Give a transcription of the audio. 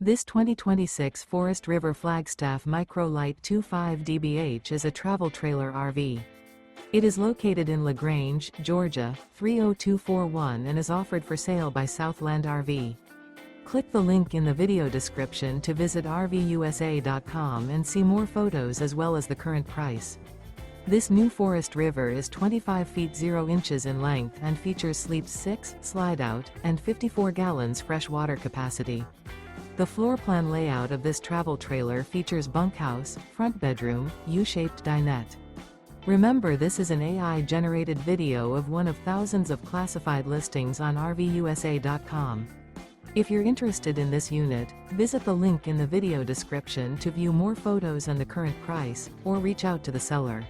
This 2026 Forest River Flagstaff Micro Lite 25 dbh is a travel trailer RV. It is located in LaGrange, Georgia, 30241 and is offered for sale by Southland RV. Click the link in the video description to visit RVUSA.com and see more photos as well as the current price. This new Forest River is 25 feet 0 inches in length and features sleeps 6, Slideout, and 54 gallons fresh water capacity. The floor plan layout of this travel trailer features bunkhouse, front bedroom, U-shaped dinette. Remember, this is an AI-generated video of one of thousands of classified listings on RVUSA.com. If you're interested in this unit, visit the link in the video description to view more photos and the current price, or reach out to the seller.